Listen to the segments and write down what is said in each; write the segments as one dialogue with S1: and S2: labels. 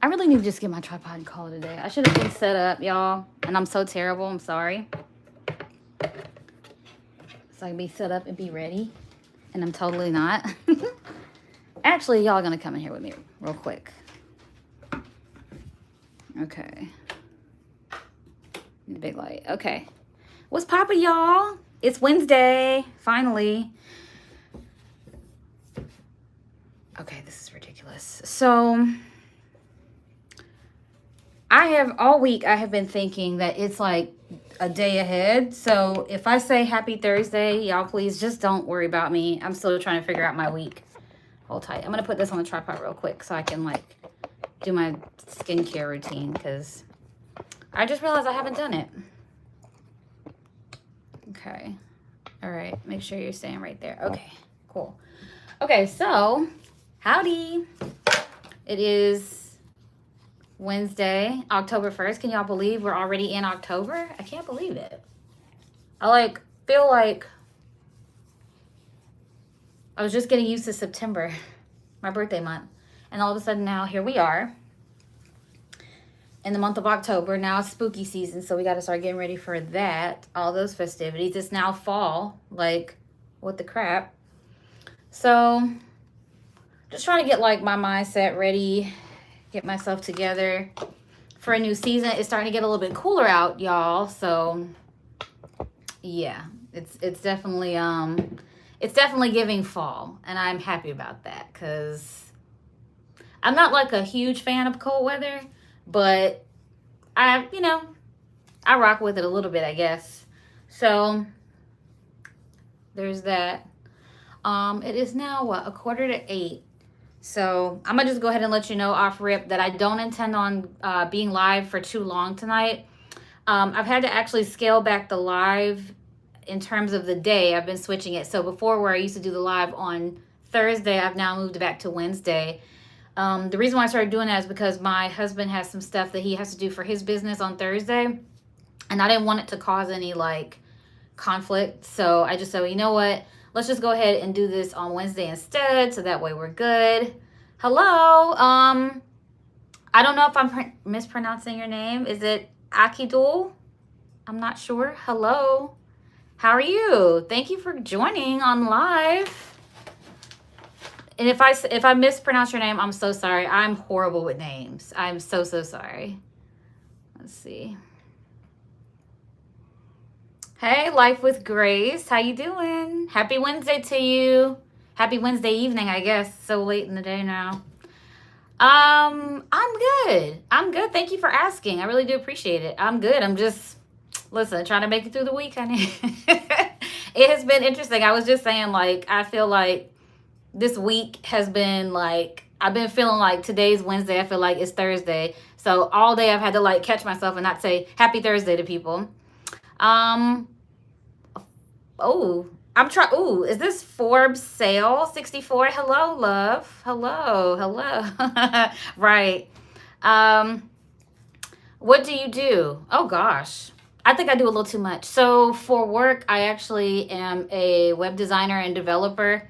S1: I really need to just get my tripod and call it a day. I should have been set up, y'all. And I'm so terrible. I'm sorry. So I can be set up and be ready. And I'm totally not. Actually, y'all gonna come in here with me real quick. Okay. The big light. Okay. What's poppin', y'all? It's Wednesday. Finally. Okay, this is ridiculous. So I have all week I have been thinking that it's like a day ahead. So if I say happy Thursday, y'all please just don't worry about me. I'm still trying to figure out my week. Hold tight. I'm gonna put this on the tripod real quick so I can like do my skincare routine because I just realized I haven't done it. Okay. All right. Make sure you're staying right there. Okay. Cool. Okay. So, howdy. It is Wednesday, October 1st. Can y'all believe we're already in October? I can't believe it. I feel like I was just getting used to September, my birthday month. And all of a sudden now here we are in the month of October. Now it's spooky season, so we got to start getting ready for that. All those festivities. It's now fall. Like, what the crap? So, just trying to get like my mindset ready, get myself together for a new season. It's starting to get a little bit cooler out, y'all. So, yeah, it's definitely giving fall, and I'm happy about that because I'm not like a huge fan of cold weather. But I rock with it a little bit, I guess. So there's that. It is now what, 7:45. So I'm gonna just go ahead and let you know off rip that I don't intend on being live for too long tonight. I've had to actually scale back the live in terms of the day. I've been switching it. So before, where I used to do the live on Thursday, I've now moved it back to Wednesday. The reason why I started doing that is because my husband has some stuff that he has to do for his business on Thursday. And I didn't want it to cause any like conflict. So I just said, well, you know what? Let's just go ahead and do this on Wednesday instead. So that way we're good. Hello. I don't know if I'm mispronouncing your name. Is it Akidul? I'm not sure. Hello. How are you? Thank you for joining on live. And if I mispronounce your name, I'm so sorry. I'm horrible with names. I'm so sorry. Let's see. Hey, Life with Grace. How you doing? Happy Wednesday to you. Happy Wednesday evening, I guess. So late in the day now. I'm good. I'm good. Thank you for asking. I really do appreciate it. I'm good. I'm just, listen, trying to make it through the week, honey. It has been interesting. I was just saying, like, I feel like this week has been like, I've been feeling like today's Wednesday. I feel like it's Thursday. So all day I've had to like catch myself and not say happy Thursday to people. Is this Forbes sale 64? Hello, love. Hello. Right. What do you do? Oh gosh. I think I do a little too much. So for work, I actually am a web designer and developer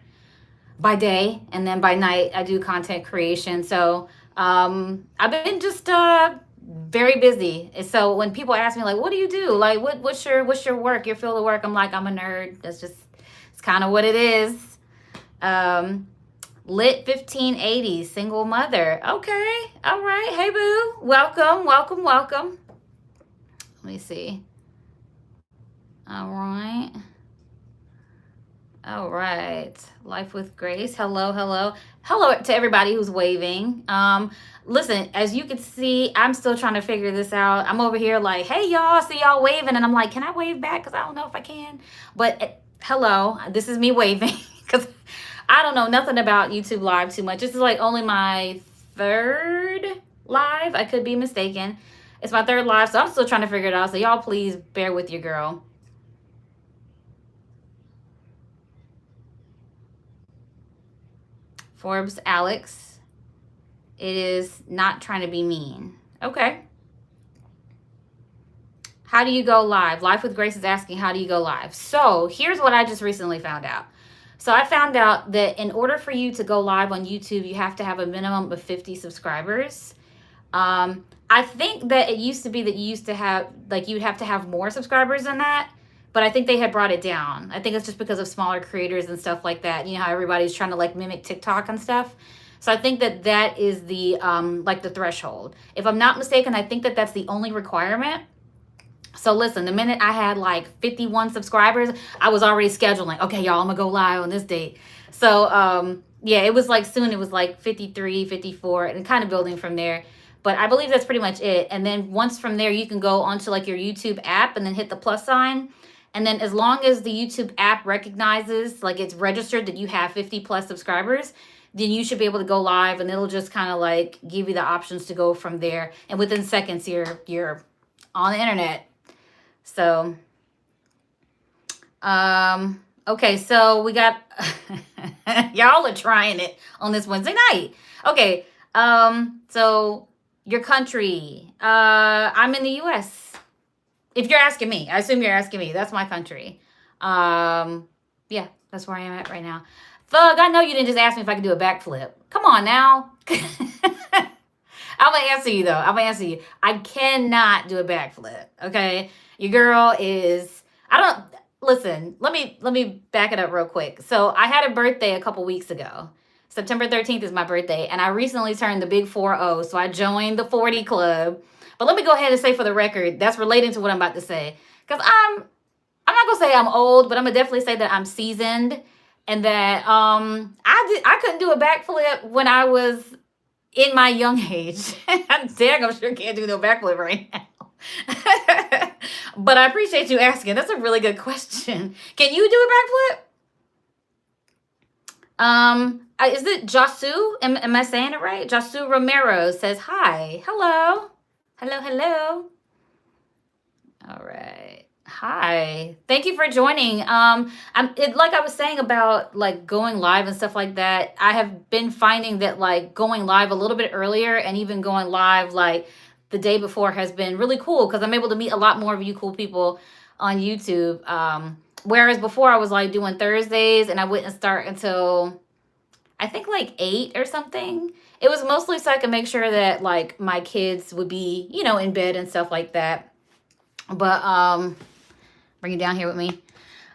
S1: by day, and then by night I do content creation. So I've been just very busy. And so when people ask me like, what do you do? Like what's your work, your field of work? I'm like, I'm a nerd. It's kind of what it is. Lit 1580, single mother. Okay. All right. Hey boo. Welcome. Let me see. All right. Life with Grace. Hello to everybody who's waving. Listen, as you can see, I'm still trying to figure this out. I'm over here like, hey y'all, see y'all waving, and I'm like, can I wave back? Because I don't know if I can. But hello, this is me waving because I don't know nothing about YouTube Live too much. This is like only my third live. I could be mistaken. It's my third live, so I'm still trying to figure it out. So y'all please bear with your girl. Forbes Alex. It is not trying to be mean. Okay. How do you go live? Life with Grace is asking, how do you go live? So here's what I just recently found out. So I found out that in order for you to go live on YouTube, you have to have a minimum of 50 subscribers. I think that it used to be that you used to have, like, you'd have to have more subscribers than that, but I think they had brought it down. I think it's just because of smaller creators and stuff like that. You know how everybody's trying to like mimic TikTok and stuff. So I think that that is the like the threshold. If I'm not mistaken, I think that that's the only requirement. So listen, the minute I had like 51 subscribers, I was already scheduling. Okay, y'all, I'm gonna go live on this date. So yeah, it was like soon it was like 53, 54, and kind of building from there. But I believe that's pretty much it. And then once from there, you can go onto like your YouTube app and then hit the plus sign. And then as long as the YouTube app recognizes, like it's registered that you have 50 plus subscribers, then you should be able to go live, and it'll just kind of like give you the options to go from there. And within seconds, you're on the internet. So, okay, so we got, y'all are trying it on this Wednesday night. Okay, so your country, I'm in the U.S. If you're asking me, I assume you're asking me. That's my country. Yeah, that's where I am at right now. Thug, I know you didn't just ask me if I could do a backflip. Come on now. I'm going to answer you, though. I'm going to answer you. I cannot do a backflip, okay? Your girl is, listen, let me back it up real quick. So I had a birthday a couple weeks ago. September 13th is my birthday, and I recently turned the big 40, so I joined the 40 club. But let me go ahead and say for the record, that's relating to what I'm about to say. Because I'm not going to say I'm old, but I'm going to definitely say that I'm seasoned, and that I couldn't do a backflip when I was in my young age. I'm sure can't do no backflip right now. But I appreciate you asking. That's a really good question. Can you do a backflip? Is it Jasu? Am I saying it right? Jasu Romero says hi. Hello. Hello. All right. Hi. Thank you for joining. Like I was saying about like going live and stuff like that, I have been finding that like going live a little bit earlier and even going live like the day before has been really cool because I'm able to meet a lot more of you cool people on YouTube. Whereas before I was like doing Thursdays and I wouldn't start until I think like 8 or something. It was mostly so I could make sure that like my kids would be, you know, in bed and stuff like that. But bring it down here with me.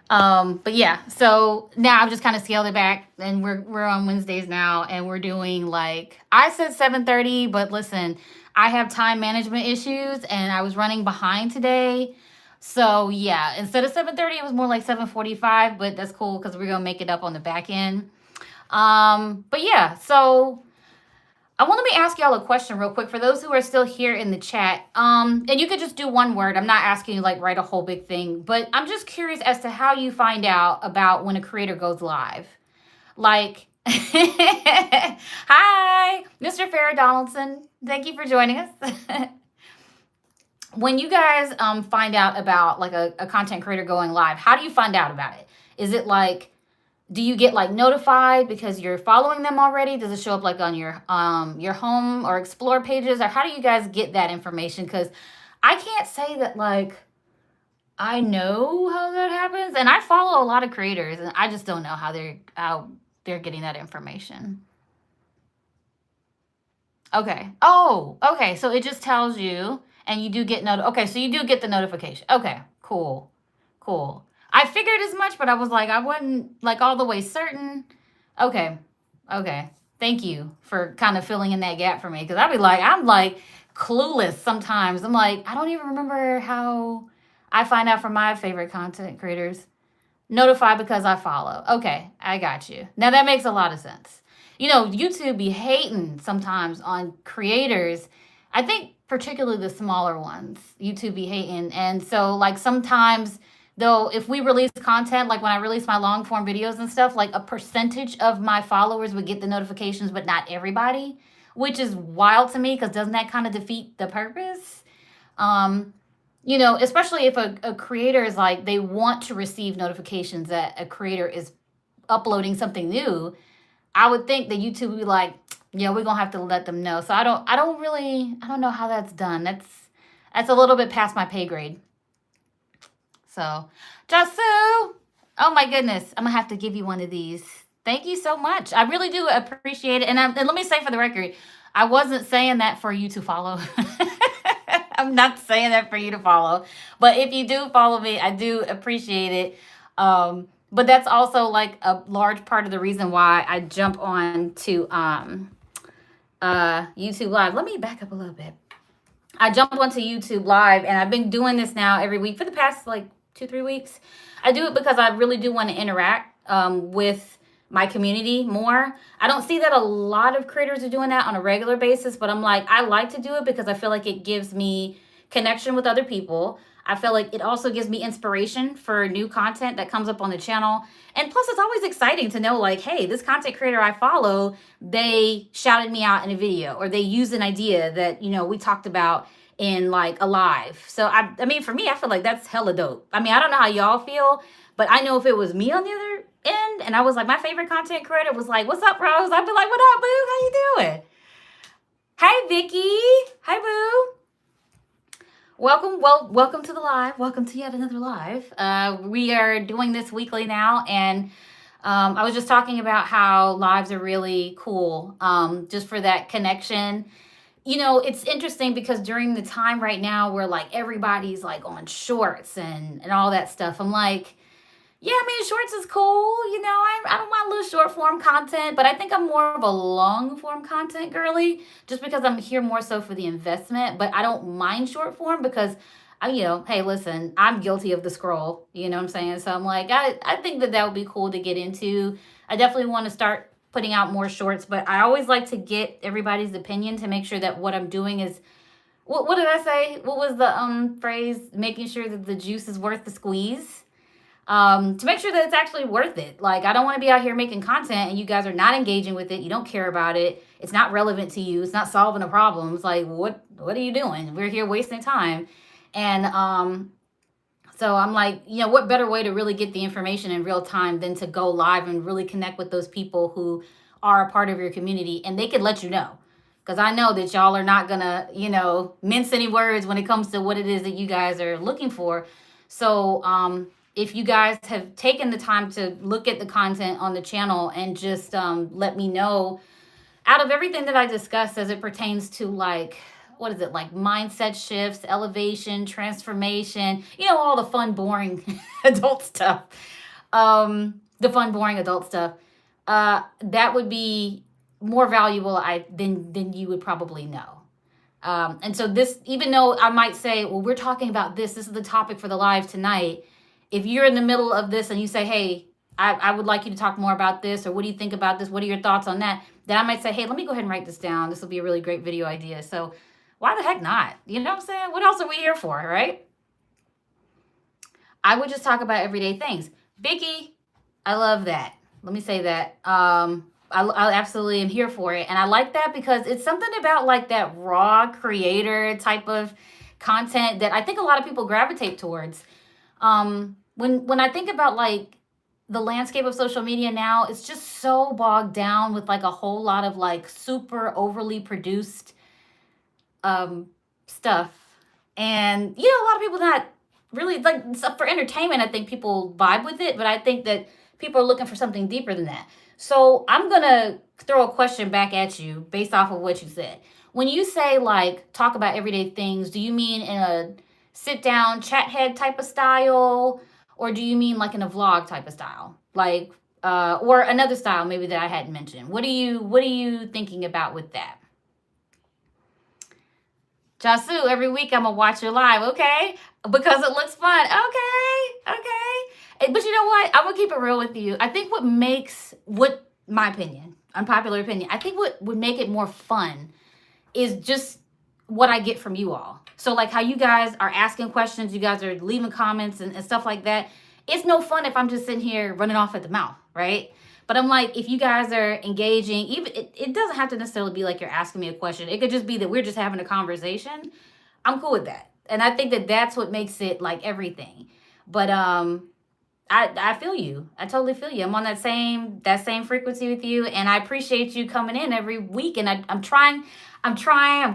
S1: But yeah, so now I've just kind of scaled it back, and we're on Wednesdays now, and we're doing like, I said 7:30, but listen, I have time management issues and I was running behind today. So yeah, instead of 7:30, it was more like 7:45, but that's cool because we're gonna make it up on the back end. But yeah, so let me ask y'all a question real quick for those who are still here in the chat. And you could just do one word. I'm not asking you like write a whole big thing, but I'm just curious as to how you find out about when a creator goes live. Like, hi, Mr. Farrah Donaldson. Thank you for joining us. When you guys find out about like a content creator going live, how do you find out about it? Is it like, do you get like notified because you're following them already? Does it show up like on your home or explore pages? Or how do you guys get that information? Because I can't say that like I know how that happens. And I follow a lot of creators and I just don't know how they're getting that information. Okay. Oh, okay. So it just tells you and you do get okay, so you do get the notification. Okay, cool. I figured as much, but I was like, I wasn't like all the way certain. Okay. Thank you for kind of filling in that gap for me. Because I'm like clueless sometimes. I'm like, I don't even remember how I find out from my favorite content creators. Notify because I follow. Okay, I got you. Now that makes a lot of sense. You know, YouTube be hating sometimes on creators. I think particularly the smaller ones, YouTube be hating. And so like sometimes though, if we release content, like when I release my long form videos and stuff, like a percentage of my followers would get the notifications, but not everybody, which is wild to me because doesn't that kind of defeat the purpose? You know, especially if a creator is like, they want to receive notifications that a creator is uploading something new, I would think that YouTube would be like, yeah, we're gonna have to let them know. So I don't know how that's done. That's a little bit past my pay grade. So, Jasu, Oh my goodness. I'm going to have to give you one of these. Thank you so much. I really do appreciate it. And let me say for the record, I wasn't saying that for you to follow. I'm not saying that for you to follow. But if you do follow me, I do appreciate it. But that's also like a large part of the reason why I jump on to YouTube Live. Let me back up a little bit. I jump onto YouTube Live, and I've been doing this now every week for the past like 2-3 weeks. I do it because I really do want to interact with my community more. I don't see that a lot of creators are doing that on a regular basis, but I'm like, I like to do it because I feel like it gives me connection with other people. I feel like it also gives me inspiration for new content that comes up on the channel. And plus, it's always exciting to know, like, hey, this content creator I follow, they shouted me out in a video, or they used an idea that, we talked about in like a live. So, I mean, for me, I feel like that's hella dope. I mean, I don't know how y'all feel, but I know if it was me on the other end and I was like, my favorite content creator was like, what's up, Rose? I'd be like, what up, boo? How you doing? Hey, Vicky. Hi, boo. Welcome to the live. Welcome to yet another live. We are doing this weekly now, and I was just talking about how lives are really cool, just for that connection. It's interesting because during the time right now where like everybody's like on shorts and all that stuff, I'm like, yeah, I mean, shorts is cool. I don't mind a little short form content, but I think I'm more of a long form content girly just because I'm here more so for the investment. But I don't mind short form because hey, listen, I'm guilty of the scroll. You know what I'm saying? So I'm like, I think that would be cool to get into. I definitely want to start putting out more shorts, but I always like to get everybody's opinion to make sure that what I'm doing is, what did I say? What was the phrase? Making sure that the juice is worth the squeeze. To make sure that it's actually worth it. Like, I don't want to be out here making content and you guys are not engaging with it. You don't care about it. It's not relevant to you. It's not solving a problem. It's like, what are you doing? We're here wasting time. And so I'm like, what better way to really get the information in real time than to go live and really connect with those people who are a part of your community, and they could let you know. Because I know that y'all are not going to, mince any words when it comes to what it is that you guys are looking for. So, if you guys have taken the time to look at the content on the channel and just let me know, out of everything that I discussed as it pertains to like, what is it, like mindset shifts, elevation, transformation, all the fun, boring adult stuff, that would be more valuable than you would probably know. And so this, even though I might say, well, we're talking about this is the topic for the live tonight. If you're in the middle of this and you say, hey, I would like you to talk more about this, or what do you think about this? What are your thoughts on that? Then I might say, hey, let me go ahead and write this down. This will be a really great video idea. So why the heck not? You know what I'm saying? What else are we here for, right? I would just talk about everyday things. Vicky, I love that. Let me say that. I absolutely am here for it. And I like that because it's something about like that raw creator type of content that I think a lot of people gravitate towards. When I think about like the landscape of social media now, it's just so bogged down with like a whole lot of like super overly produced stuff. And a lot of people not really like stuff for entertainment. I think people vibe with it, but I think that people are looking for something deeper than that. So I'm gonna throw a question back at you based off of what you said. When you say like talk about everyday things, do you mean in a sit down chat head type of style, or do you mean like in a vlog type of style, like or another style maybe that I hadn't mentioned? What are you thinking about with that? Jasu, every week I'm gonna watch your live, okay? Because it looks fun. Okay. But you know what? I'm gonna keep it real with you. I think my opinion, unpopular opinion, I think what would make it more fun is just what I get from you all. So like how you guys are asking questions, you guys are leaving comments and stuff like that. It's no fun if I'm just sitting here running off at the mouth, right? But I'm like, if you guys are engaging, even it doesn't have to necessarily be like you're asking me a question. It could just be that we're just having a conversation. I'm cool with that. And I think that that's what makes it like everything. But I feel you. I totally feel you. I'm on that same frequency with you, and I appreciate you coming in every week. And I'm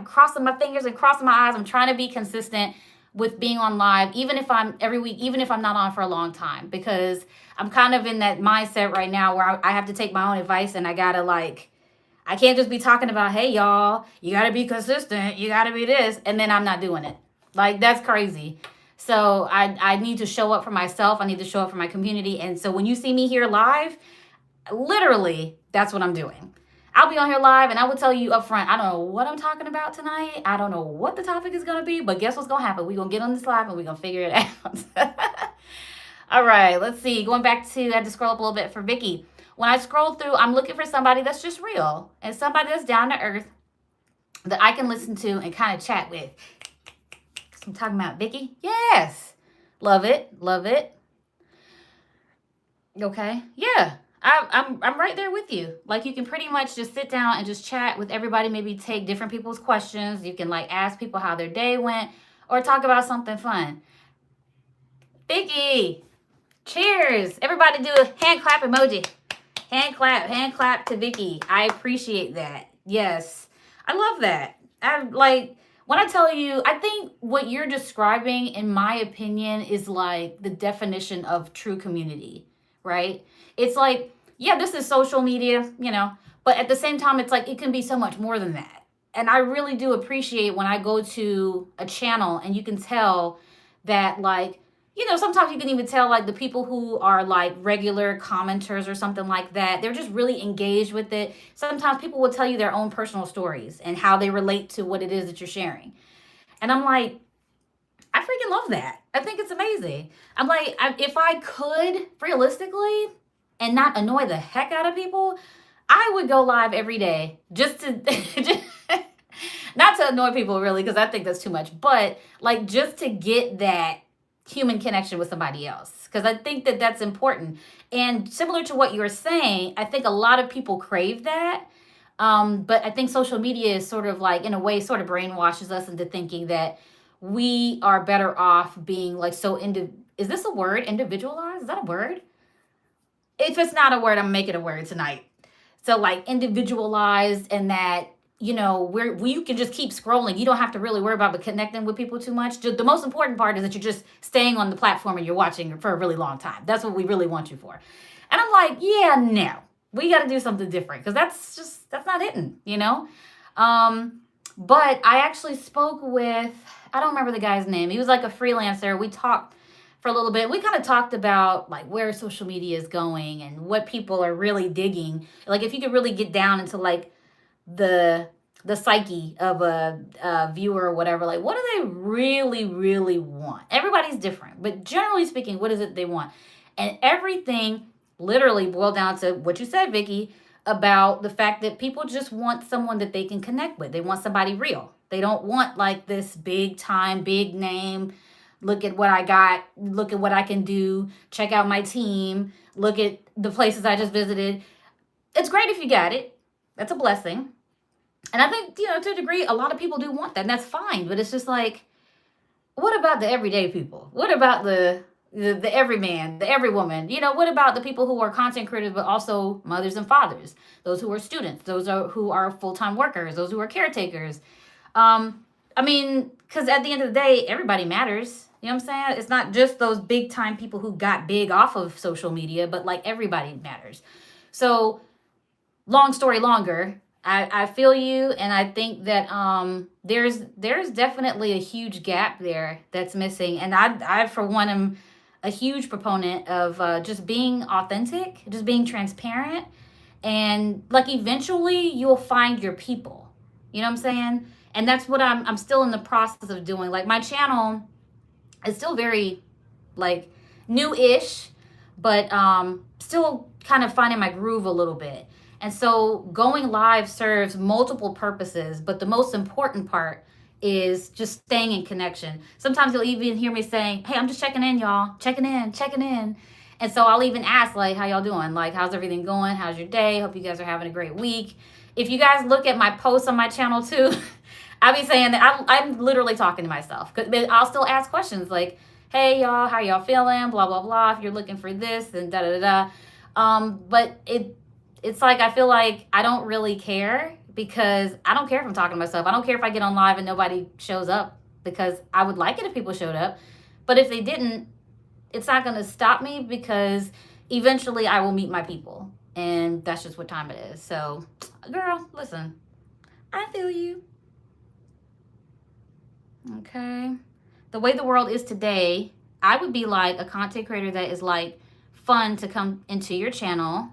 S1: crossing my fingers and crossing my eyes. I'm trying to be consistent. with being on live, even if I'm every week, even if I'm not on for a long time, because I'm kind of in that mindset right now where I have to take my own advice, and I gotta like, I can't just be talking about, hey y'all, you gotta be consistent, you gotta be this, and then I'm not doing it. Like, that's crazy. So I need to show up for myself. I need to show up for my community. And so when you see me here live, literally, that's what I'm doing. I'll be on here live and I will tell you up front, I don't know what I'm talking about tonight. I don't know what the topic is going to be, but guess what's going to happen? We're going to get on this live and we're going to figure it out. All right, let's see. Going back to, I had to scroll up a little bit for Vicky. When I scroll through, I'm looking for somebody that's just real and somebody that's down to earth that I can listen to and kind of chat with. I'm talking about Vicky. Yes. Love it. Love it. Okay. Yeah. I'm right there with you. Like, you can pretty much just sit down and just chat with everybody, maybe take different people's questions. You can like ask people how their day went or talk about something fun. Vicky, cheers. Everybody do a hand clap emoji. Hand clap to Vicky. I appreciate that. Yes. I love that. I like, when I tell you, I think what you're describing, in my opinion, is like the definition of true community, right? It's like, yeah, this is social media, but at the same time, it's like, it can be so much more than that. And I really do appreciate when I go to a channel and you can tell that, like, sometimes you can even tell like the people who are like regular commenters or something like that, they're just really engaged with it. Sometimes people will tell you their own personal stories and how they relate to what it is that you're sharing. And I'm like, I freaking love that. I think it's amazing. I'm like, if I could realistically and not annoy the heck out of people, I would go live every day just to, not to annoy people really, because I think that's too much, but like just to get that human connection with somebody else, because I think that that's important. And similar to what you were saying, I think a lot of people crave that. But I think social media is sort of like, in a way, sort of brainwashes us into thinking that we are better off being like so is this a word? Individualized? Is that a word? If it's not a word, I'm making a word tonight. So like individualized, and that, where you can just keep scrolling. You don't have to really worry about connecting with people too much. The most important part is that you're just staying on the platform and you're watching for a really long time. That's what we really want you for. And I'm like, yeah, no, we got to do something different, because that's not hitting, But I actually spoke with, I don't remember the guy's name. He was like a freelancer. We talked for a little bit. We kind of talked about like where social media is going and what people are really digging. Like, if you could really get down into like the psyche of a viewer or whatever, like what do they really, really want? Everybody's different, but generally speaking, what is it they want? And everything literally boiled down to what you said, Vicky, about the fact that people just want someone that they can connect with. They want somebody real. They don't want like this big time, big name. Look at what I got. Look at what I can do. Check out my team. Look at the places I just visited. It's great if you got it. That's a blessing. And I think, to a degree, a lot of people do want that, and that's fine. But it's just like, what about the everyday people? What about the everyman, the everywoman? What about the people who are content creators, but also mothers and fathers? Those who are students, who are full-time workers, those who are caretakers. Because at the end of the day, everybody matters. You know what I'm saying? It's not just those big-time people who got big off of social media, but like everybody matters. So, long story longer, I feel you, and I think that there's definitely a huge gap there that's missing. And I for one am a huge proponent of just being authentic, just being transparent, and like eventually you'll find your people. You know what I'm saying? And that's what I'm still in the process of doing. Like, my channel is still very like new-ish, but still kind of finding my groove a little bit. And so going live serves multiple purposes, but the most important part is just staying in connection. Sometimes you'll even hear me saying, hey, I'm just checking in, y'all. Checking in. And so I'll even ask, like, how y'all doing? Like, how's everything going? How's your day? Hope you guys are having a great week. If you guys look at my posts on my channel too, I'll be saying that I'm literally talking to myself. But I'll still ask questions like, hey, y'all, how y'all feeling? Blah, blah, blah. If you're looking for this, then da-da-da-da. But it's like, I feel like I don't really care, because I don't care if I'm talking to myself. I don't care if I get on live and nobody shows up. because I would like it if people showed up. But if they didn't, it's not going to stop me because eventually I will meet my people. And that's just what time it is. So, girl, listen, I feel you. Okay. The way the world is today, I would be like a content creator that is like fun to come into your channel.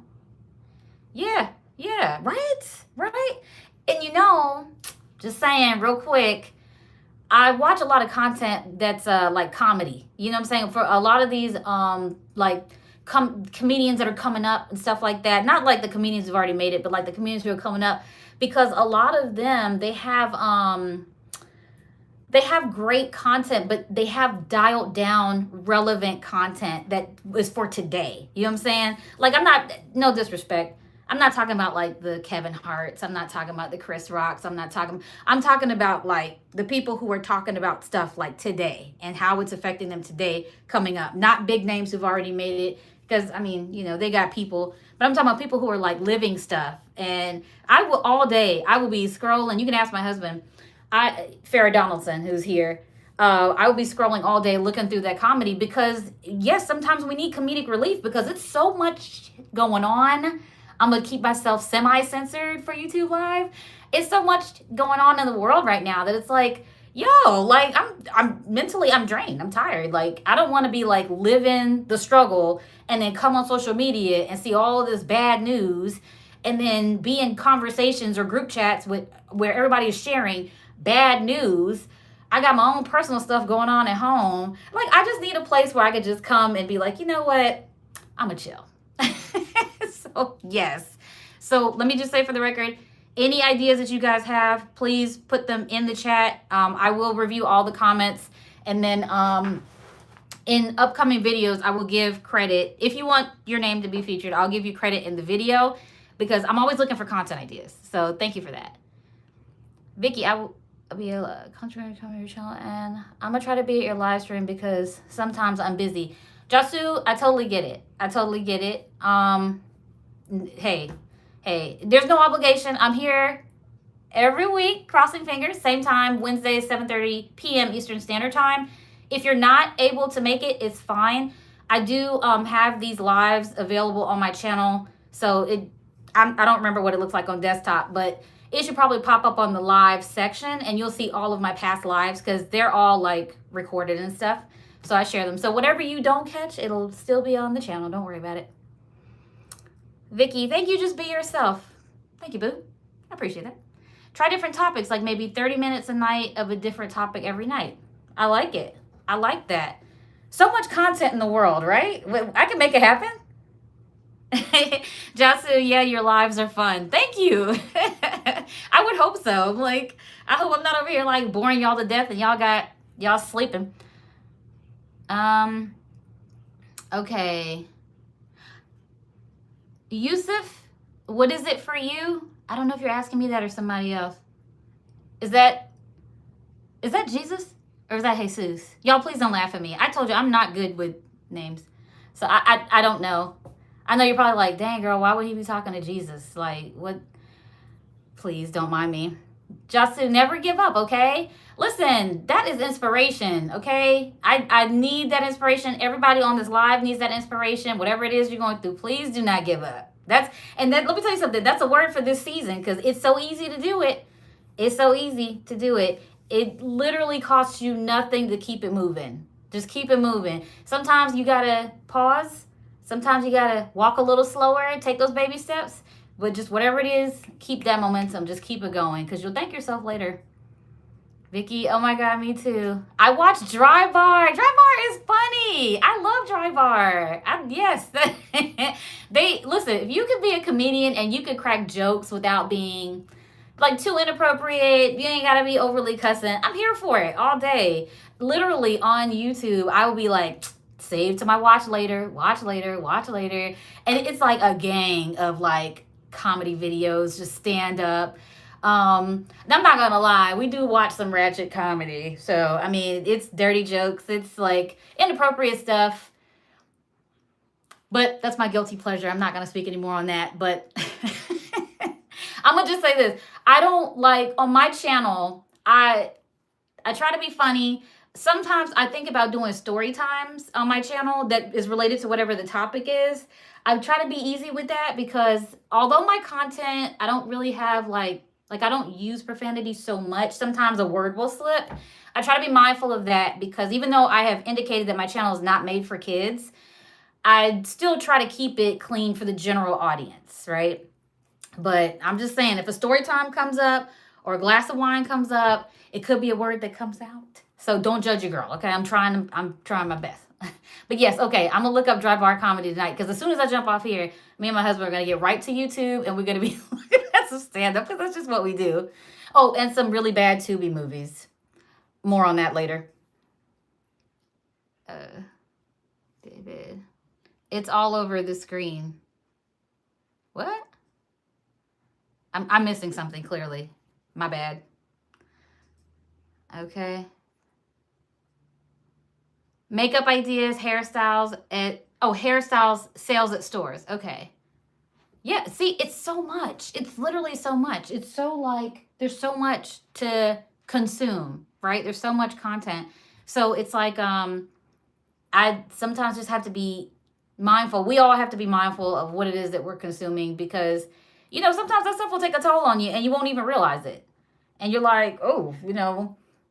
S1: Yeah, yeah, right. And you know, just saying real quick, I watch a lot of content that's like comedy. You know what I'm saying? For a lot of these like comedians that are coming up and stuff like that. Not like the comedians who've already made it, but like the comedians who are coming up, because a lot of them they have great content, but they have dialed down relevant content that is for today. You know what I'm saying? Like, I'm not, no disrespect, I'm not talking about like the Kevin Harts. I'm not talking about the Chris Rocks. I'm talking about like the people who are talking about stuff like today and how it's affecting them today coming up. Not big names who've already made it, because I mean, you know, they got people, but I'm talking about people who are like living stuff. And I will all day, I will be scrolling. You can ask my husband, Farrah Donaldson, who's here. I will be scrolling all day looking through that comedy because, yes, sometimes we need comedic relief because it's so much going on. I'm going to keep myself semi-censored for YouTube Live. It's so much going on in the world right now that it's like, yo, like I'm mentally, I'm drained. I'm tired. Like, I don't want to be like living the struggle and then come on social media and see all of this bad news and then be in conversations or group chats where everybody is sharing bad news. I got my own personal stuff going on at home. Like, I just need a place where I could just come and be like, you know what? I'm going to chill. So, yes. So, let me just say for the record, any ideas that you guys have, please put them in the chat. I will review all the comments. And then in upcoming videos, I will give credit. If you want your name to be featured, I'll give you credit in the video because I'm always looking for content ideas. So, thank you for that. Vicky, I'll be a content creator on your channel, and I'm going to try to be at your live stream because sometimes I'm busy. Jasu, I totally get it. Hey, there's no obligation. I'm here every week, crossing fingers, same time, Wednesdays, 7:30 p.m. Eastern Standard Time. If you're not able to make it, it's fine. I do have these lives available on my channel, so I don't remember what it looks like on desktop, but it should probably pop up on the live section, and you'll see all of my past lives because they're all like recorded and stuff. So I share them. So whatever you don't catch, it'll still be on the channel. Don't worry about it. Vicky, thank you. Just be yourself. Thank you, boo. I appreciate that. Try different topics, like maybe 30 minutes a night of a different topic every night. I like it. I like that. So much content in the world, right? I can make it happen. Jasu, yeah, your lives are fun. Thank you. I would hope so. Like, I hope I'm not over here like boring y'all to death and y'all sleeping. Okay. Yusuf, what is it for you? I don't know if you're asking me that or somebody else. Is that Jesus or is that Jesus? Y'all, please don't laugh at me. I told you I'm not good with names, so I don't know. I know you're probably like, dang girl, why would he be talking to Jesus? Like, what? Please don't mind me. Jasu, never give up, okay? Listen, that is inspiration, okay? I need that inspiration. Everybody on this live needs that inspiration. Whatever it is you're going through, please do not give up. Let me tell you something. That's a word for this season because it's so easy to do it. It's so easy to do it. It literally costs you nothing to keep it moving. Just keep it moving. Sometimes you got to pause. Sometimes you got to walk a little slower, take those baby steps. But just whatever it is, keep that momentum. Just keep it going because you'll thank yourself later. Vicky, oh my God, me too. I watch Dry Bar. Dry Bar is funny. I love Dry Bar. Yes. Listen, if you could be a comedian and you could crack jokes without being like too inappropriate, you ain't got to be overly cussing. I'm here for it all day. Literally on YouTube, I will be like, save to my watch later. And it's like a gang of like comedy videos, just stand up. I'm not gonna lie, we do watch some ratchet comedy. So, I mean, it's dirty jokes. It's like inappropriate stuff. But that's my guilty pleasure. I'm not gonna speak anymore on that. But I'm gonna just say this. I don't like, on my channel, I try to be funny. Sometimes I think about doing story times on my channel that is related to whatever the topic is. I try to be easy with that because although my content, I don't really have like I don't use profanity so much. Sometimes a word will slip. I try to be mindful of that because even though I have indicated that my channel is not made for kids, I still try to keep it clean for the general audience, right? But I'm just saying, if a story time comes up or a glass of wine comes up, it could be a word that comes out. So don't judge your girl, okay? I'm trying my best. But yes, okay, I'm gonna look up dry bar comedy tonight because as soon as I jump off here, me and my husband are gonna get right to YouTube and we're gonna be looking at some stand up because that's just what we do. Oh, and some really bad Tubi movies. More on that later. Uh, David, it's all over the screen. What? I'm missing something clearly. My bad. Okay. Makeup ideas, hairstyles at hairstyles sales at stores. Okay. Yeah, see, it's so much. It's literally so much. It's so like there's so much to consume, right? There's so much content. So it's like I sometimes just have to be mindful. We all have to be mindful of what it is that we're consuming because sometimes that stuff will take a toll on you and you won't even realize it. And you're like, "Oh,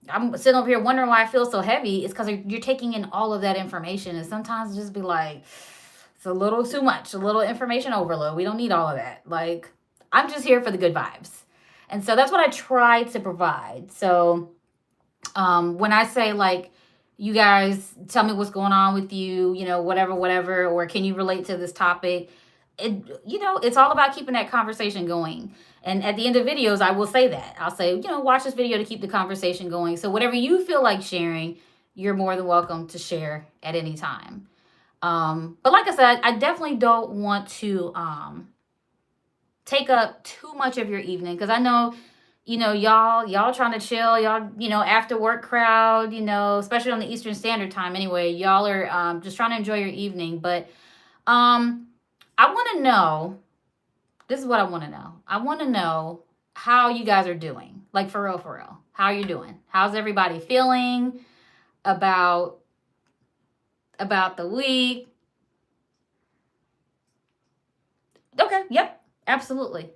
S1: I'm sitting over here wondering why I feel so heavy." It's because you're taking in all of that information, and sometimes just be like, it's a little too much, a little information overload. We don't need all of that. Like, I'm just here for the good vibes, and so that's what I try to provide. So, when I say like, you guys tell me what's going on with you, whatever, or can you relate to this topic? It's all about keeping that conversation going. And at the end of videos, I will say that. I'll say, watch this video to keep the conversation going. So whatever you feel like sharing, you're more than welcome to share at any time. But like I said, I definitely don't want to take up too much of your evening because I know, y'all trying to chill, y'all, after work crowd, especially on the Eastern Standard Time anyway, y'all are just trying to enjoy your evening. But I want to know, this is what I want to know. I want to know how you guys are doing. Like for real. How are you doing? How's everybody feeling about the week? Okay, yep. Absolutely.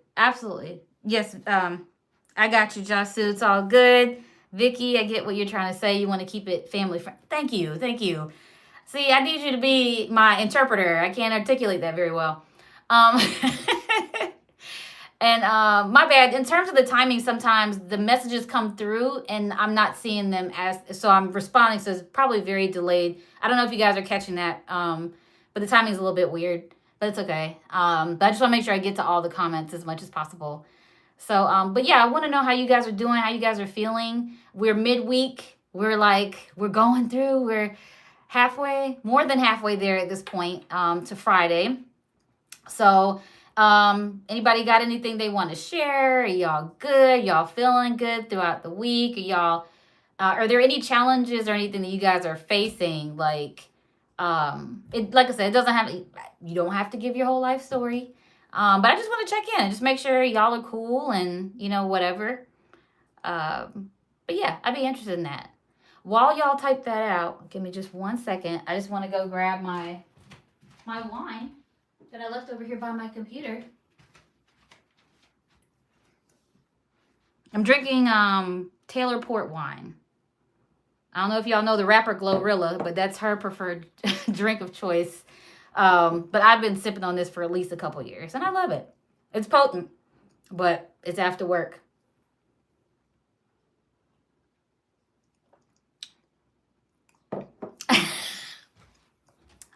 S1: Yes, I got you, Jasu. It's all good. Vicky, I get what you're trying to say. You want to keep it family friendly. Thank you. See, I need you to be my interpreter. I can't articulate that very well. And my bad. In terms of the timing, sometimes the messages come through and I'm not seeing them so I'm responding. So it's probably very delayed. I don't know if you guys are catching that, but the timing is a little bit weird, but it's okay. But I just want to make sure I get to all the comments as much as possible. So, but yeah, I want to know how you guys are doing, how you guys are feeling. We're midweek. We're going through. We're more than halfway there at this point, to Friday. So, anybody got anything they want to share? Are y'all good? Y'all feeling good throughout the week? Are there any challenges or anything that you guys are facing? Like I said, you don't have to give your whole life story. But I just want to check in and just make sure y'all are cool and, whatever. But yeah, I'd be interested in that. While y'all type that out, give me just 1 second. I just want to go grab my wine that I left over here by my computer. I'm drinking Taylor port wine. I don't know if y'all know the rapper Glorilla, but that's her preferred drink of choice. But I've been sipping on this for at least a couple years, and I love it. It's potent, but it's after work.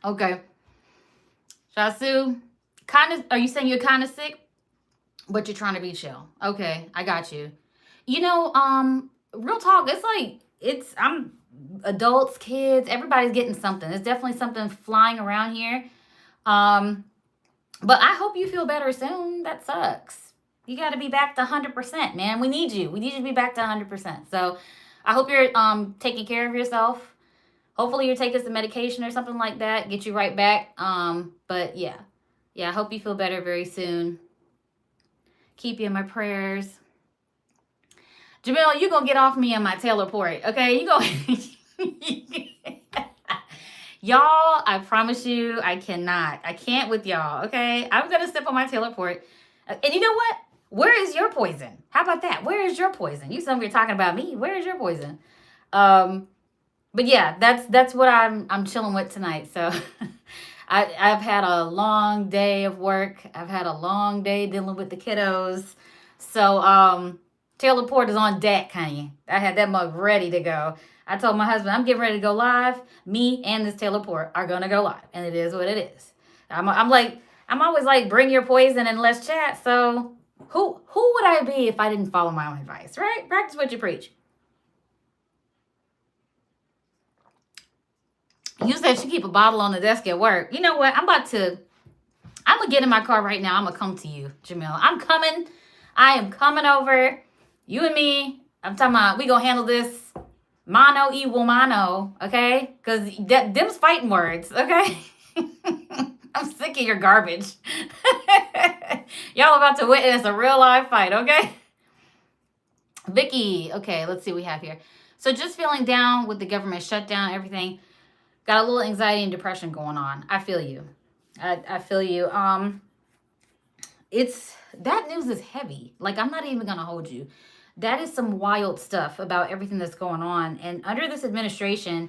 S1: Okay. Shasu, are you saying you're kind of sick, but you're trying to be chill? Okay, I got you. Real talk, I'm adults, kids, everybody's getting something. There's definitely something flying around here. But I hope you feel better soon. That sucks. You got to be back to 100%, man. We need you. We need you to be back to 100%. So I hope you're taking care of yourself. Hopefully you're taking some medication or something like that. Get you right back. But yeah, I hope you feel better very soon. Keep you in my prayers. Jamil, you gonna get off me on my Taylor port, okay? You go. Y'all, I promise you, I cannot. I can't with y'all, okay? I'm gonna sip on my Taylor port. And you know what? Where is your poison? How about that? Where is your poison? You some you're talking about me. Where is your poison? But yeah, that's what I'm chilling with tonight. So I've had a long day of work. I've had a long day dealing with the kiddos. So Taylor Port is on deck, honey. I had that mug ready to go. I told my husband I'm getting ready to go live. Me and this Taylor Port are gonna go live, and it is what it is. I'm always like, bring your poison and let's chat. So who would I be if I didn't follow my own advice, right? Practice what you preach. You said she keep a bottle on the desk at work. You know what? I'm gonna get in my car right now. I'm gonna come to you, Jamil. I'm coming. I am coming over. You and me. I'm talking about we gonna handle this mano y woman, okay? Because them's fighting words, okay? I'm sick of your garbage. Y'all about to witness a real live fight, okay? Vicky, okay, let's see what we have here. So just feeling down with the government shutdown, everything. Got a little anxiety and depression going on. I feel you. I feel you. It's that news is heavy. Like, I'm not even gonna hold you. That is some wild stuff about everything that's going on. And under this administration,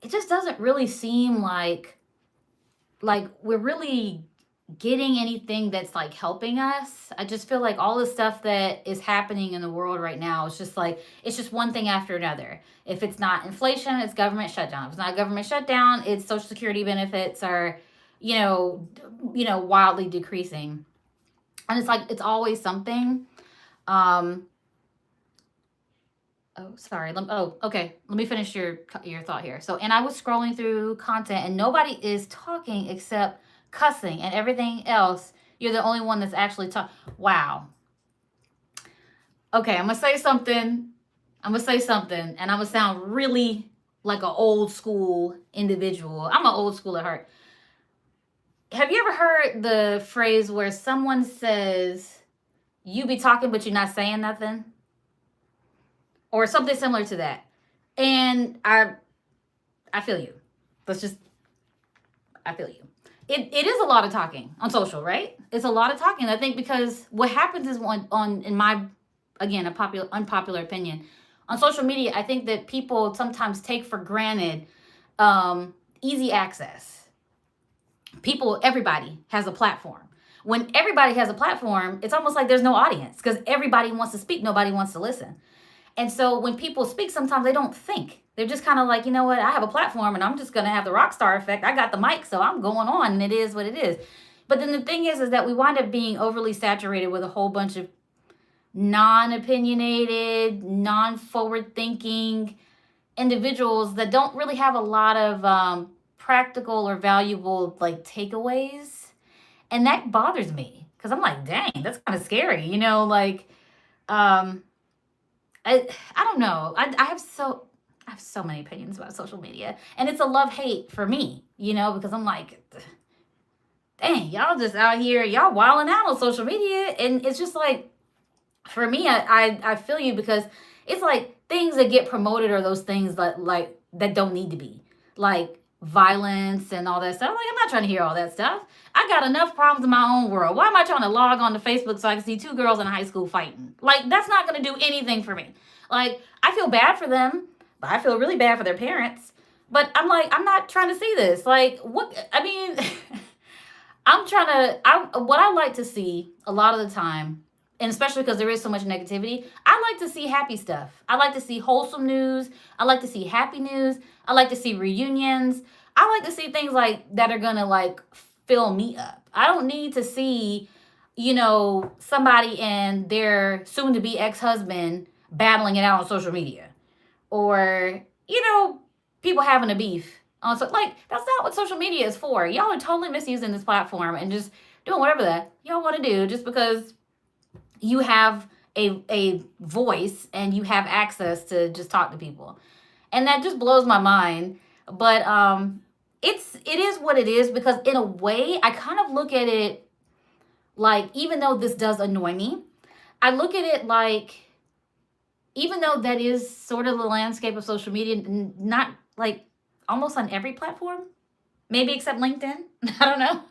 S1: it just doesn't really seem like we're really getting anything that's like helping us. I just feel like all the stuff that is happening in the world right now is just like it's just one thing after another. If it's not inflation, it's government shutdown. If it's not government shutdown, it's social security benefits are, wildly decreasing. And it's like it's always something. Um Oh, sorry. Okay. Let me finish your thought here. So, and I was scrolling through content, and nobody is talking except cussing, and everything else. You're the only one that's actually talking. Wow. Okay, I'm gonna say something. And I'm gonna sound really like an old school individual. I'm an old school at heart. Have you ever heard the phrase where someone says, "You be talking, but you're not saying nothing," or something similar to that? And I feel you. I feel you. It is a lot of talking on social, right? It's a lot of talking. I think because what happens is in my, again, unpopular opinion, on social media, I think that people sometimes take for granted easy access. Everybody has a platform. When everybody has a platform, it's almost like there's no audience because everybody wants to speak, nobody wants to listen. And so when people speak, sometimes they don't think. They're just kind of like, you know what, I have a platform and I'm just going to have the rock star effect. I got the mic, so I'm going on, and it is what it is. But then the thing is that we wind up being overly saturated with a whole bunch of non-opinionated, non-forward thinking individuals that don't really have a lot of practical or valuable like takeaways. And that bothers me because I'm like, dang, that's kind of scary, I don't know. I have so many opinions about social media, and it's a love-hate for me, because I'm like, dang, y'all just out here, y'all wilding out on social media, and it's just like, for me, I feel you because it's like things that get promoted are those things that don't need to be, like violence and all that stuff. Like, I'm not trying to hear all that stuff. I got enough problems in my own world. Why am I trying to log on to Facebook so I can see two girls in high school fighting? Like, that's not going to do anything for me. Like, I feel bad for them, but I feel really bad for their parents. But I'm like, I'm not trying to see this. Like, what? I mean, what I like to see a lot of the time, and especially because there is so much negativity, I like to see happy stuff. I like to see wholesome news. I like to see happy news. I like to see reunions. I like to see things like that are gonna like fill me up. I don't need to see, somebody and their soon-to-be ex-husband battling it out on social media, or people having a beef. So like that's not what social media is for. Y'all are totally misusing this platform and just doing whatever that y'all want to do just because you have a voice and you have access to just talk to people. And that just blows my mind. But it is what it is, because in a way I kind of look at it like, even though this does annoy me, I look at it like even though that is sort of the landscape of social media, not like almost on every platform, maybe except LinkedIn. I don't know.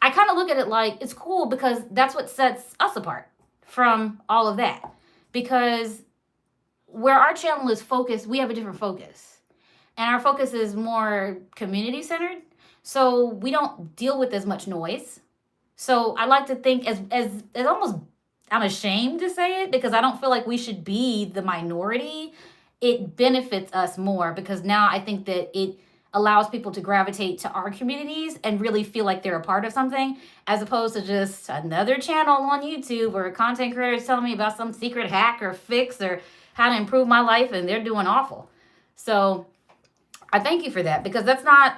S1: I kind of look at it like it's cool because that's what sets us apart from all of that. Because where our channel is focused, we have a different focus. And our focus is more community centered. So we don't deal with as much noise. So I like to think as almost, I'm ashamed to say it because I don't feel like we should be the minority. It benefits us more because now I think that it allows people to gravitate to our communities and really feel like they're a part of something, as opposed to just another channel on YouTube where a content creator is telling me about some secret hack or fix or how to improve my life and they're doing awful. So I thank you for that because that's not,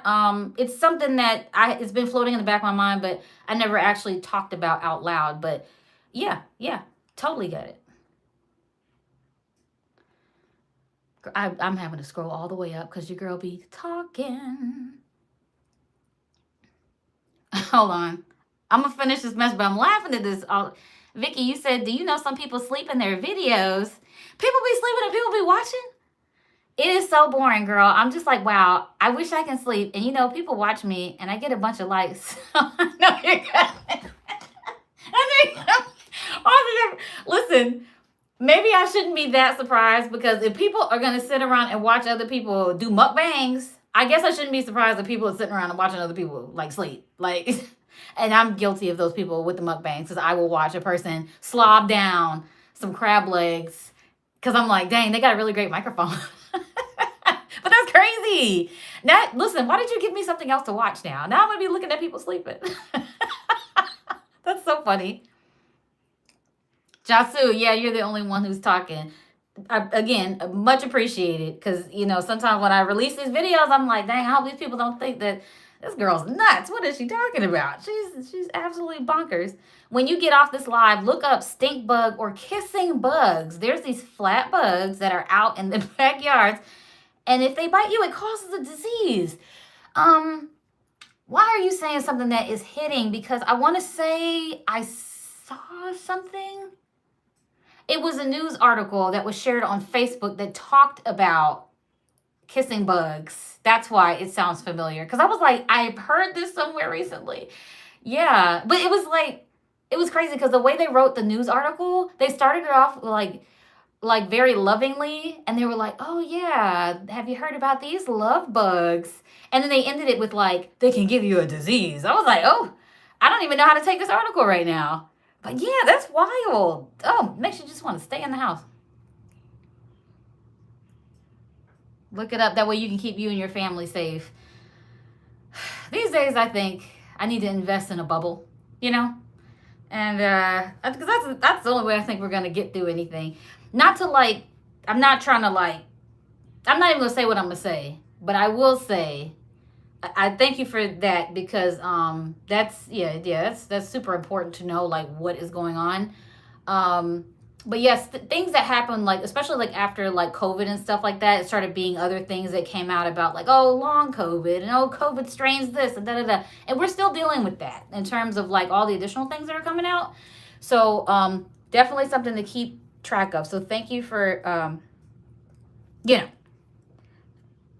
S1: it's something that it's been floating in the back of my mind, but I never actually talked about out loud. But yeah, totally get it. I'm having to scroll all the way up because your girl be talking. Hold on. I'm going to finish this mess, but I'm laughing at this. Vicky, you said, do you know some people sleep in their videos? People be sleeping and people be watching? It is so boring, girl. I'm just like, wow, I wish I can sleep. And you know, people watch me and I get a bunch of likes. No, you're good. Listen, maybe I shouldn't be that surprised because if people are going to sit around and watch other people do mukbangs, I guess I shouldn't be surprised if people are sitting around and watching other people like sleep. Like, and I'm guilty of those people with the mukbangs because I will watch a person slob down some crab legs because I'm like, dang, they got a really great microphone. But that's crazy. Now, listen, why did you give me something else to watch now? Now I'm going to be looking at people sleeping. That's so funny. Jasu, yeah, you're the only one who's talking. Again, much appreciated because, you know, sometimes when I release these videos, I'm like, dang, I hope these people don't think that this girl's nuts. What is she talking about? She's absolutely bonkers. When you get off this live, look up stink bug or kissing bugs. There's these flat bugs that are out in the backyards. And if they bite you, it causes a disease. Why are you saying something that is hitting? Because I want to say I saw something. It was a news article that was shared on Facebook that talked about kissing bugs. That's why it sounds familiar. Because I was like, I've heard this somewhere recently. Yeah. But it was like, it was crazy because the way they wrote the news article, they started it off like very lovingly, and they were like, oh yeah, have you heard about these love bugs? And then they ended it with like, they can give you a disease. I was like, oh, I don't even know how to take this article right now. But yeah, that's wild. Oh, makes you just want to stay in the house. Look it up. That way you can keep you and your family safe. These days, I think I need to invest in a bubble, you know? And because that's the only way I think we're going to get through anything. Not to like, I'm not trying to like, I'm not even going to say what I'm going to say. But I will say, I thank you for that because that's super important to know like what is going on. But yes, things that happen like especially like after like COVID and stuff like that, it started being other things that came out about like, oh, long COVID and oh, COVID strains this and da. And we're still dealing with that in terms of like all the additional things that are coming out. So definitely something to keep track of. So thank you for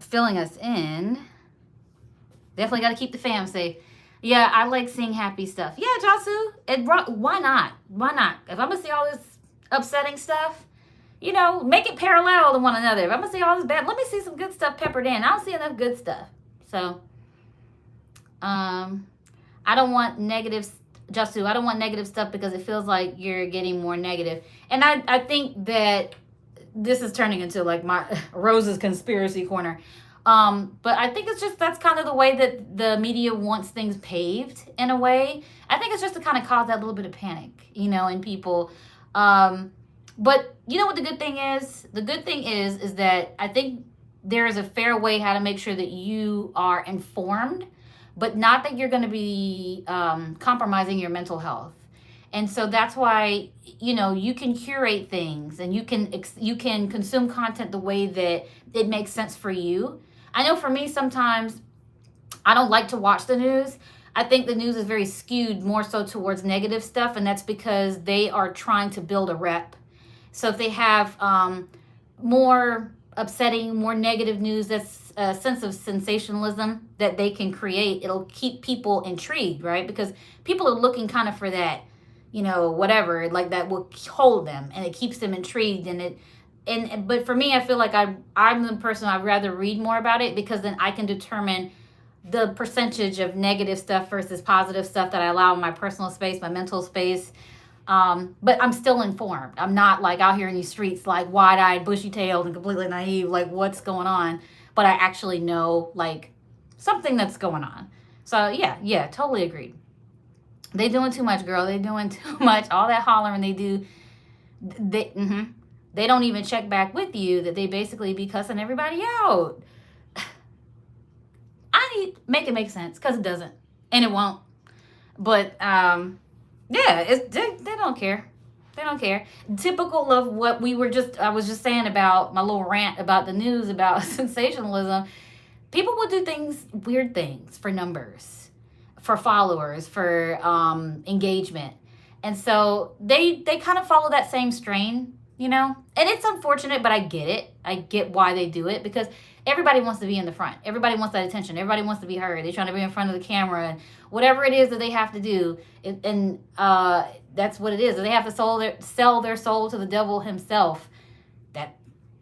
S1: filling us in. Definitely got to keep the fam safe. Yeah, I like seeing happy stuff. Yeah, Jasu, why not? Why not? If I'm going to see all this upsetting stuff, you know, make it parallel to one another. If I'm going to see all this bad, let me see some good stuff peppered in. I don't see enough good stuff. So, I don't want negative, Jasu, I don't want negative stuff because it feels like you're getting more negative. And I think that this is turning into like my Rose's conspiracy corner. But I think it's just that's kind of the way that the media wants things paved in a way. I think it's just to kind of cause that little bit of panic, you know, in people. But you know what the good thing is? The good thing is that I think there is a fair way how to make sure that you are informed, but not that you're going to be compromising your mental health. And so that's why, you know, you can curate things and you can consume content the way that it makes sense for you. I know for me, sometimes I don't like to watch the news. I think the news is very skewed more so towards negative stuff. And that's because they are trying to build a rep. So if they have more upsetting, more negative news, that's a sense of sensationalism that they can create. It'll keep people intrigued, right? Because people are looking kind of for that, whatever, like that will hold them, and it keeps them intrigued. But for me, I feel like I'm the person, I'd rather read more about it, because then I can determine the percentage of negative stuff versus positive stuff that I allow in my personal space, my mental space. But I'm still informed. I'm not like out here in these streets like wide-eyed, bushy-tailed, and completely naive, like what's going on. But I actually know like something that's going on. So yeah, totally agreed. They doing too much, girl. They doing too much. All that hollering they do, they don't even check back with you, that they basically be cussing everybody out. I need make it make sense, because it doesn't, and it won't. But yeah, they don't care. They don't care. Typical of what I was just saying about my little rant about the news about sensationalism. People will do weird things for numbers, for followers, for engagement. And so they kind of follow that same strain, And it's unfortunate, but I get it. I get why they do it, because everybody wants to be in the front. Everybody wants that attention. Everybody wants to be heard. They're trying to be in front of the camera, and whatever it is that they have to do. And that's what it is. They have to sell their soul to the devil himself.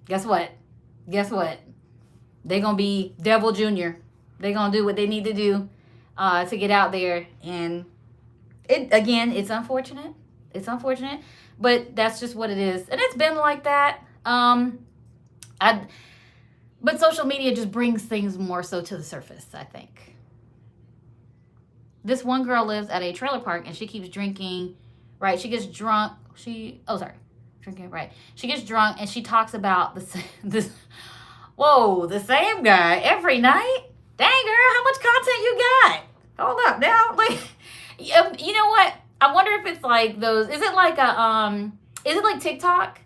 S1: Guess what? They're going to be Devil Jr. They're going to do what they need to do to get out there. And it's unfortunate. It's unfortunate. But that's just what it is. And it's been like that. But social media just brings things more so to the surface, I think. This one girl lives at a trailer park, and she keeps drinking, right? She gets drunk. Drinking, right. She gets drunk, and she talks about the same guy every night? Dang, girl, how much content you got? Hold up now. Like, you know what? I wonder if it's like those, is it like TikTok?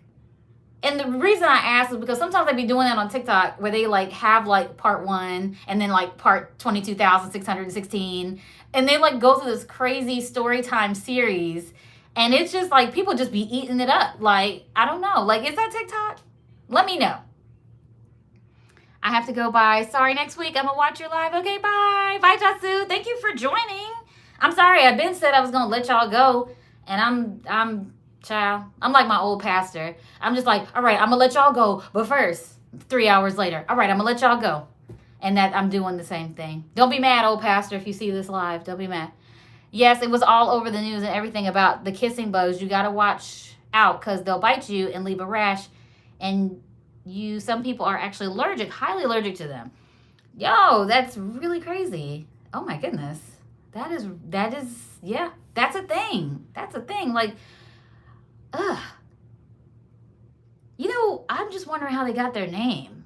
S1: And the reason I ask is because sometimes they be doing that on TikTok, where they like have like part 1 and then like part 22,616, and they like go through this crazy story time series, and it's just like people just be eating it up. Like, I don't know. Like, is that TikTok? Let me know. I have to go. Bye. Sorry, next week I'm gonna watch your live. Okay, bye. Bye, Jatsu. Thank you for joining. I'm sorry, I've been said I was gonna let y'all go, and I'm like my old pastor. I'm just like, all right, I'm gonna let y'all go, but first, 3 hours later, all right, I'm gonna let y'all go. And that I'm doing the same thing. Don't be mad, old pastor, if you see this live. Don't be mad. Yes, it was all over the news and everything about the kissing bugs. You gotta watch out, because they'll bite you and leave a rash, and some people are actually allergic, highly allergic to them. Yo, that's really crazy. Oh my goodness. That is yeah, that's a thing. That's a thing. Like, I'm just wondering how they got their name.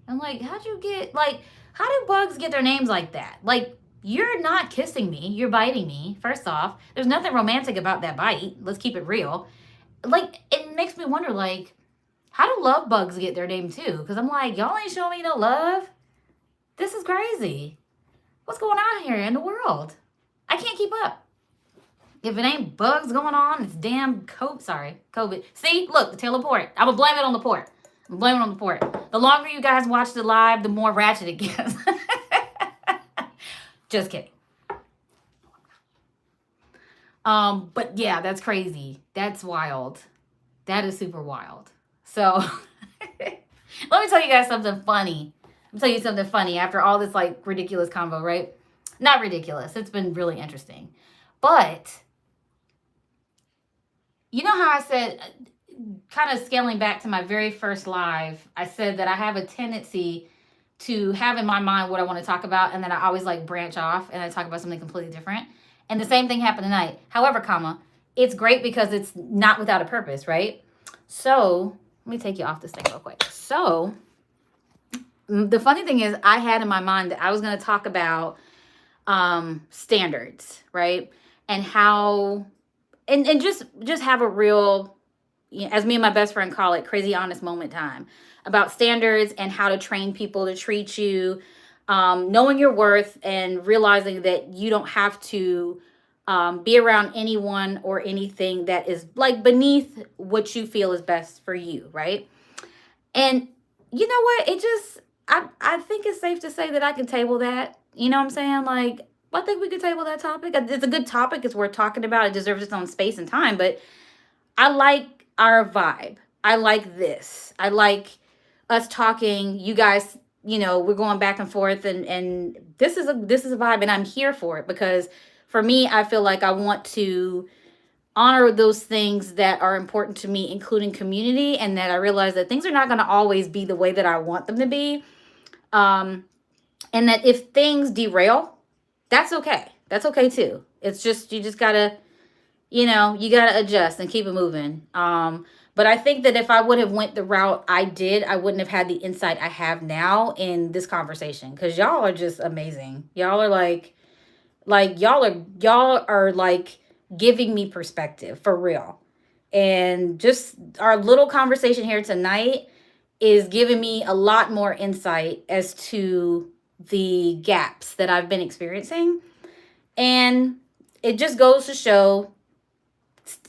S1: I'm like, how do bugs get their names like that? Like, you're not kissing me, you're biting me. First off, there's nothing romantic about that bite. Let's keep it real. Like, it makes me wonder, like, how do love bugs get their name too? Because I'm like, y'all ain't showing me no love. This is crazy. What's going on here in the world? I can't keep up. If it ain't bugs going on, it's damn COVID. See, look, the tail of port. I'm going to blame it on the port. The longer you guys watch the live, the more ratchet it gets. Just kidding. But yeah, that's crazy. That's wild. That is super wild. So, let me tell you guys something funny. After all this like ridiculous convo, right? Not ridiculous. It's been really interesting. But you know how I said, kind of scaling back to my very first live, I said that I have a tendency to have in my mind what I want to talk about, and then I always like branch off and I talk about something completely different. And the same thing happened tonight. However, it's great because it's not without a purpose, right? So, let me take you off this thing real quick. So, the funny thing is, I had in my mind that I was going to talk about standards, right? And how, and just have a real, as me and my best friend call it, crazy honest moment time about standards and how to train people to treat you, knowing your worth and realizing that you don't have to be around anyone or anything that is like beneath what you feel is best for you, right? And you know what? I think it's safe to say that I can table that. You know what I'm saying? Like, I think we could table that topic. It's a good topic. It's worth talking about. It deserves its own space and time. But I like our vibe. I like this. I like us talking. You guys, we're going back and forth, and this is a vibe, and I'm here for it because for me, I feel like I want to honor those things that are important to me, including community, and that I realize that things are not going to always be the way that I want them to be. Um, and that if things derail, that's okay. That's okay too. It's just, you just gotta, you gotta adjust and keep it moving. But I think that if I would have went the route I did, I wouldn't have had the insight I have now in this conversation. Cause y'all are just amazing. Y'all are y'all are like giving me perspective for real. And just our little conversation here tonight is giving me a lot more insight as to the gaps that I've been experiencing. And it just goes to show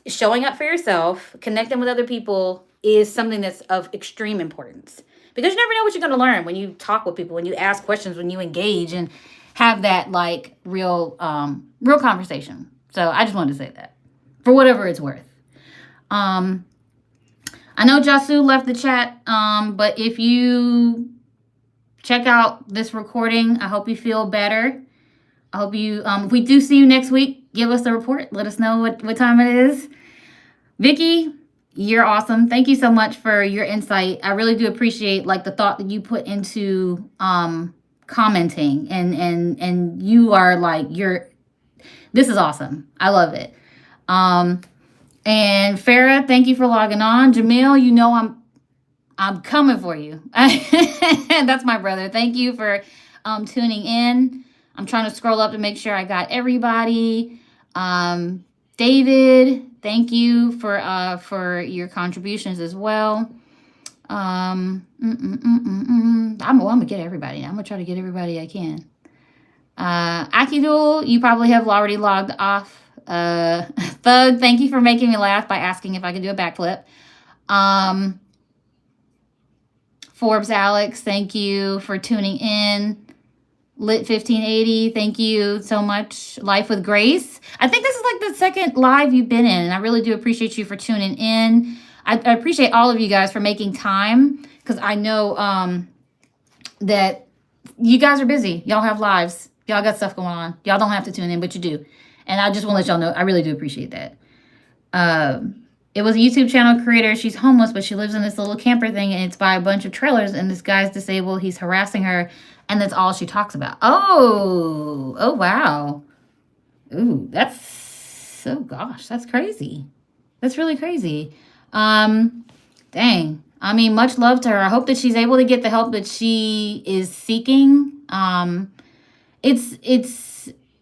S1: showing up for yourself, connecting with other people is something that's of extreme importance. Because you never know what you're going to learn when you talk with people, when you ask questions, when you engage and have that like real conversation. So I just wanted to say that for whatever it's worth. I know Jasu left the chat, but if you check out this recording, I hope you feel better. I hope you, if we do see you next week, give us a report. Let us know what time it is. Vicky, you're awesome. Thank you so much for your insight. I really do appreciate like the thought that you put into commenting, and you are like, this is awesome. I love it. And Farah, thank you for logging on. Jamil, I'm coming for you. That's my brother. Thank you for tuning in. I'm trying to scroll up to make sure I got everybody. David, thank you for your contributions as well. I'm gonna get everybody. I'm gonna try to get everybody I can. Akidul, you probably have already logged off. Thug, thank you for making me laugh by asking if I could do a backflip. Forbes Alex, thank you for tuning in. Lit 1580, thank you so much. Life with Grace. I think this is like the second live you've been in, and I really do appreciate you for tuning in. I appreciate all of you guys for making time, because I know that you guys are busy. Y'all have lives. Y'all got stuff going on. Y'all don't have to tune in, but you do. And I just want to let y'all know, I really do appreciate that. It was a YouTube channel creator. She's homeless, but she lives in this little camper thing, and it's by a bunch of trailers, and this guy's disabled. He's harassing her, and that's all she talks about. Oh, wow. Ooh, that's crazy. That's really crazy. Dang. I mean, much love to her. I hope that she's able to get the help that she is seeking.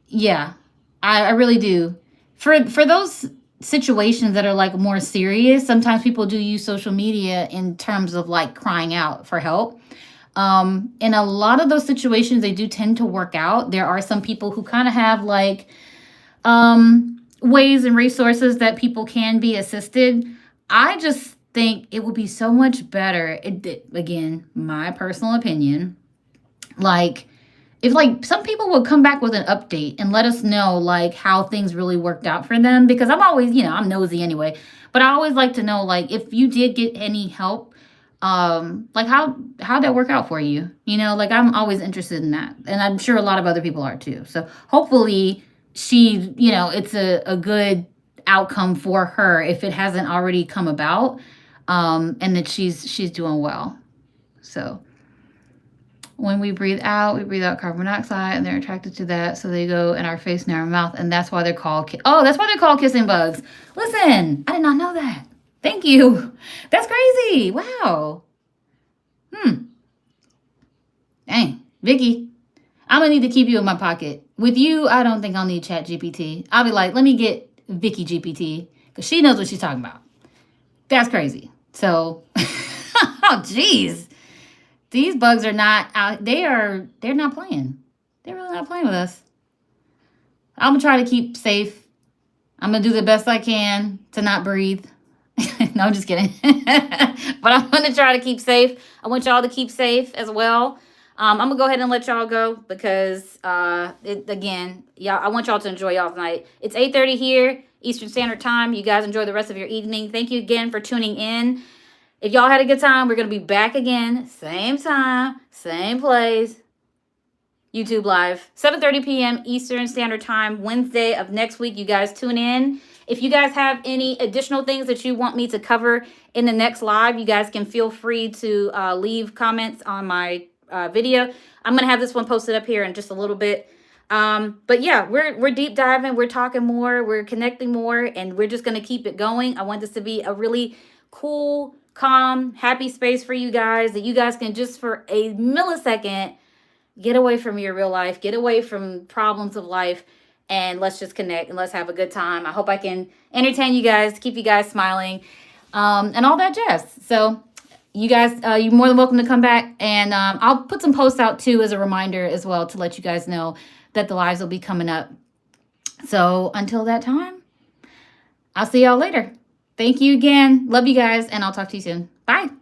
S1: Yeah, I really do. For those situations that are like more serious, sometimes people do use social media in terms of like crying out for help. In a lot of those situations, they do tend to work out. There are some people who kind of have like ways and resources that people can be assisted. I just think it would be so much better. Again, my personal opinion, like if like some people would come back with an update and let us know like how things really worked out for them, because I'm always, I'm nosy anyway, but I always like to know like if you did get any help, like how'd that work out for you? Like I'm always interested in that, and I'm sure a lot of other people are too. So hopefully she, it's a good outcome for her if it hasn't already come about, and that she's doing well. So when we breathe out carbon monoxide, and they're attracted to that, so they go in our face and our mouth, and that's why they're called kissing bugs. Listen, I did not know that. Thank you. That's crazy. Wow. Dang. Vicky, I'm going to need to keep you in my pocket. With you, I don't think I'll need Chat GPT. I'll be like, let me get Vicky GPT, because she knows what she's talking about. That's crazy. So, oh, geez. These bugs are not out. They're not playing. They're really not playing with us. I'm going to try to keep safe I'm going to do the best I can to not breathe. No, I'm just kidding. But I'm going to try to keep safe. I want y'all to keep safe as well. I'm going to go ahead and let y'all go because, again, y'all, I want y'all to enjoy y'all's night. It's 8:30 here, Eastern Standard Time. You guys enjoy the rest of your evening. Thank you again for tuning in. If y'all had a good time, we're going to be back again, same time, same place. YouTube Live, 7:30 p.m. Eastern Standard Time, Wednesday of next week. You guys tune in. If you guys have any additional things that you want me to cover in the next live, you guys can feel free to leave comments on my video. I'm going to have this one posted up here in just a little bit. But yeah, we're deep diving. We're talking more. We're connecting more. And we're just going to keep it going. I want this to be a really cool, calm, happy space for you guys that you guys can just for a millisecond get away from your real life, get away from problems of life, and let's just connect and let's have a good time. I hope I can entertain you guys, keep you guys smiling, and all that jazz. So you guys, you're more than welcome to come back, and I'll put some posts out too as a reminder as well to let you guys know that the lives will be coming up. So until that time, I'll see y'all later. Thank you again. Love you guys, and I'll talk to you soon. Bye.